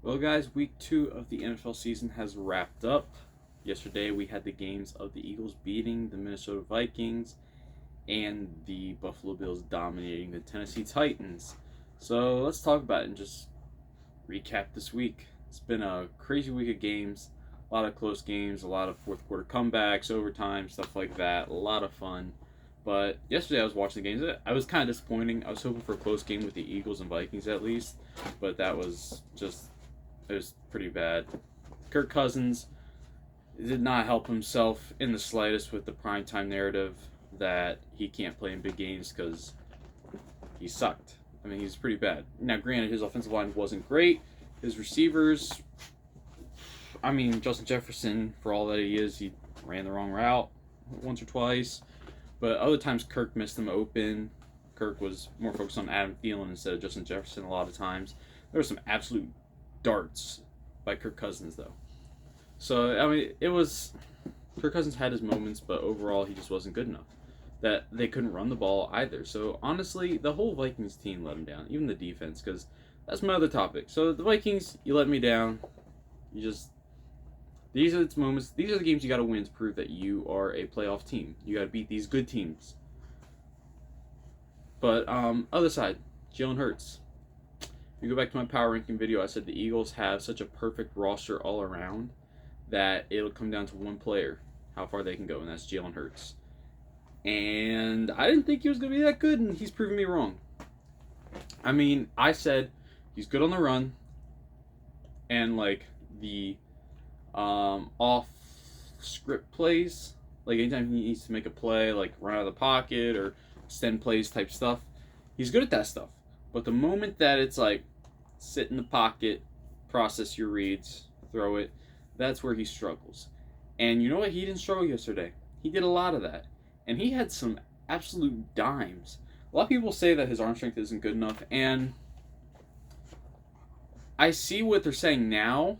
Well, guys, week 2 of the NFL season has wrapped up. Yesterday, we had the games of the Eagles beating the Minnesota Vikings and the Buffalo Bills dominating the Tennessee Titans. So, let's talk about it and just recap this week. It's been a crazy week of games, a lot of close games, a lot of fourth quarter comebacks, overtime, stuff like that. A lot of fun. But yesterday I was watching the games. I was kind of disappointing. I was hoping for a close game with the Eagles and Vikings at least, but that was just it was pretty bad. Kirk Cousins did not help himself in the slightest with the primetime narrative that he can't play in big games because he sucked. I mean, he's pretty bad. Now, granted, his offensive line wasn't great. His receivers, I mean, Justin Jefferson, for all that he is, he ran the wrong route once or twice. But other times, Kirk missed them open. Kirk was more focused on Adam Thielen instead of Justin Jefferson a lot of times. There were some absolute darts by Kirk Cousins, though. So, I mean, Kirk Cousins had his moments, but overall, he just wasn't good enough. That they couldn't run the ball either. So, honestly, the whole Vikings team let him down, even the defense, because that's my other topic. So, the Vikings, you let me down. These are the moments, these are the games you got to win to prove that you are a playoff team. You got to beat these good teams. But, other side, Jalen Hurts. If you go back to my power ranking video, I said the Eagles have such a perfect roster all around that it'll come down to one player, how far they can go, and that's Jalen Hurts. And I didn't think he was going to be that good, and he's proven me wrong. I mean, I said he's good on the run, and like the off script plays, like anytime he needs to make a play, like run out of the pocket or extend plays type stuff, he's good at that stuff. But the moment that it's like sit in the pocket, process your reads, throw it, that's where he struggles. And you know what? He didn't struggle yesterday. He did a lot of that. And he had some absolute dimes. A lot of people say that his arm strength isn't good enough, and I see what they're saying now.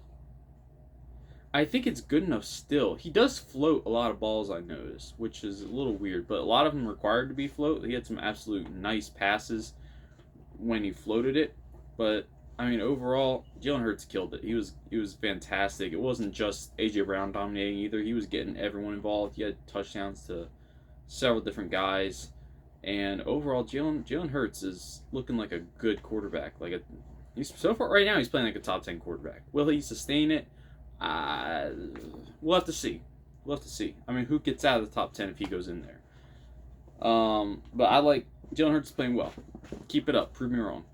I think it's good enough still. He does float a lot of balls, I noticed, which is a little weird, but a lot of them required to be float. He had some absolute nice passes when he floated it, but I mean overall, Jalen Hurts killed it. He was fantastic. It wasn't just AJ Brown dominating either. He was getting everyone involved. He had touchdowns to several different guys, and overall, Jalen Hurts is looking like a good quarterback. He's so far right now he's playing like a top 10 quarterback. Will he sustain it? We'll have to see. We'll have to see. I mean, who gets out of the top 10 if he goes in there? But I like Jalen Hurts playing well. Keep it up. Prove me wrong.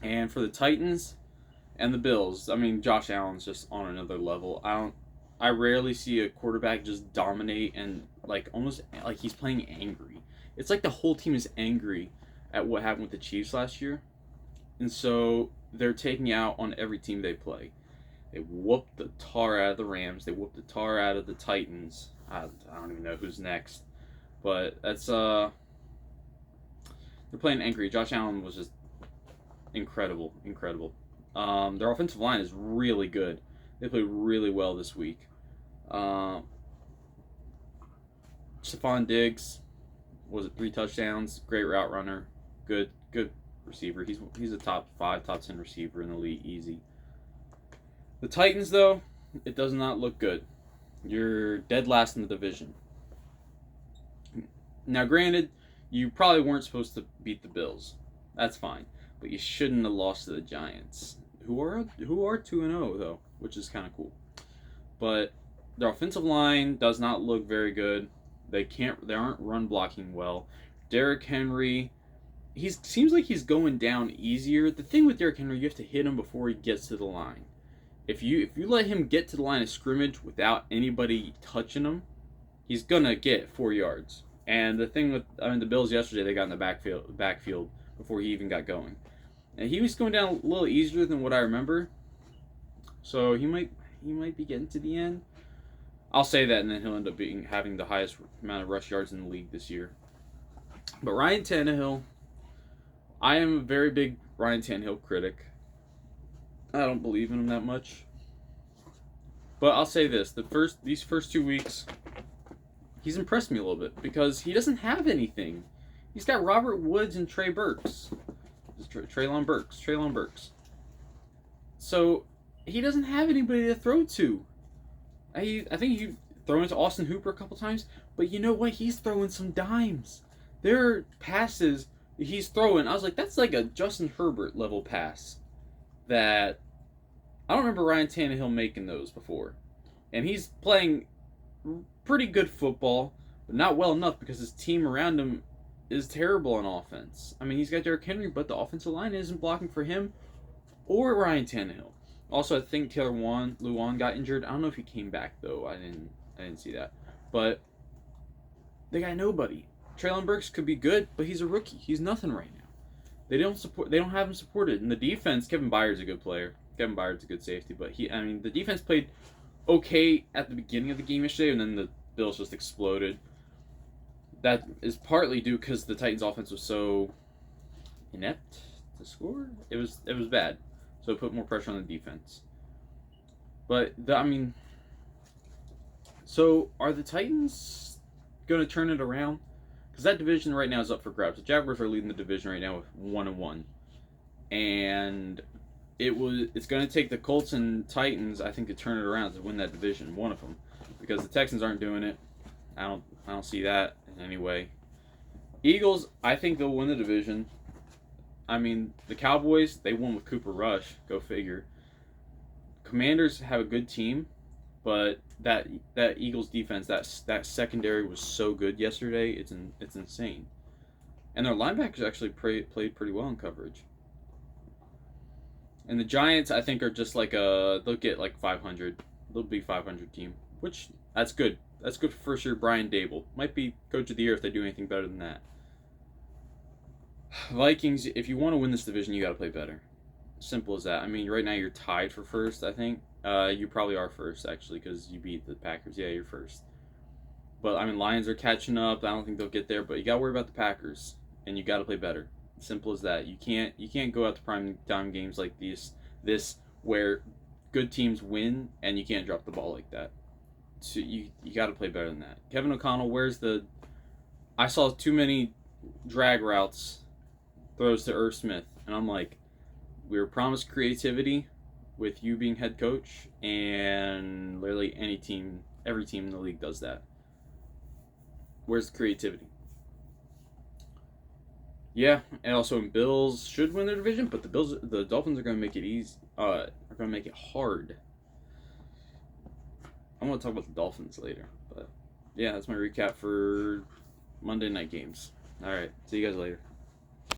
And for the Titans and the Bills, I mean, Josh Allen's just on another level. I rarely see a quarterback just dominate and like almost like he's playing angry. It's like the whole team is angry at what happened with the Chiefs last year. And so they're taking out on every team they play. They whooped the tar out of the Rams. They whooped the tar out of the Titans. I don't even know who's next. But that's they're playing angry. Josh Allen was just incredible. Their offensive line is really good. They played really well this week. Stephon Diggs was 3 touchdowns. Great route runner. Good receiver. He's a top 5, top 10 receiver in the league, easy. The Titans, though, it does not look good. You're dead last in the division. Now, granted, you probably weren't supposed to beat the Bills. That's fine. But you shouldn't have lost to the Giants, who are 2-0, though, which is kind of cool. But their offensive line does not look very good. They aren't run blocking well. Derrick Henry, seems like he's going down easier. The thing with Derrick Henry, you have to hit him before he gets to the line. If you let him get to the line of scrimmage without anybody touching him, he's gonna get 4 yards. And the thing with the Bills yesterday, they got in the backfield before he even got going, and he was going down a little easier than what I remember. So he might be getting to the end. I'll say that, and then he'll end up having the highest amount of rush yards in the league this year. But Ryan Tannehill, I am a very big Ryan Tannehill critic. I don't believe in him that much. But I'll say this, these first 2 weeks, he's impressed me a little bit because he doesn't have anything. He's got Robert Woods and Trey Burks. Traylon Burks. So he doesn't have anybody to throw to. I think you throw into Austin Hooper a couple times, but you know what? He's throwing some dimes. There are passes he's throwing. I was like, that's like a Justin Herbert level pass. That I don't remember Ryan Tannehill making those before, and he's playing pretty good football, but not well enough because his team around him is terrible on offense. I mean, he's got Derrick Henry, but the offensive line isn't blocking for him or Ryan Tannehill. Also, I think Taylor Lewan got injured. I don't know if he came back though. I didn't see that. But they got nobody. Traylon Burks could be good, but he's a rookie. He's nothing right now. They don't have him supported. And the defense, Kevin Byard's a good player. Kevin Byard's a good safety, but the defense played okay at the beginning of the game yesterday, and then the Bills just exploded. That is partly due because the Titans' offense was so inept to score. It was bad, so it put more pressure on the defense. But so are the Titans going to turn it around? Because that division right now is up for grabs. The Jaguars are leading the division right now with 1-1, and it's going to take the Colts and Titans, I think, to turn it around to win that division. One of them, because the Texans aren't doing it. I don't see that in any way. Eagles, I think they'll win the division. I mean, the Cowboys, they won with Cooper Rush. Go figure. Commanders have a good team, but that Eagles defense, that secondary was so good yesterday. It's insane, and their linebackers actually played pretty well in coverage. And the Giants, I think, are just like they'll get like 500. They'll be 500 team, which that's good. That's good for first year Brian Dable. Might be coach of the year if they do anything better than that. Vikings, if you want to win this division, you got to play better. Simple as that. I mean, right now you're tied for first, I think. You probably are first, actually, because you beat the Packers. Yeah, you're first. But, I mean, Lions are catching up. I don't think they'll get there, but you got to worry about the Packers, and you got to play better. Simple as that. You can't go out to prime time games like this where good teams win, and you can't drop the ball like that. So you got to play better than that. Kevin O'Connell, I saw too many drag routes, throws to Irv Smith, and I'm like, we were promised creativity with you being head coach, and literally every team in the league does that. Where's the creativity? Yeah, and also Bills should win their division, but the Dolphins are going to make it easy. Are going to make it hard. I'm going to talk about the Dolphins later, but yeah, that's my recap for Monday night games. All right, see you guys later.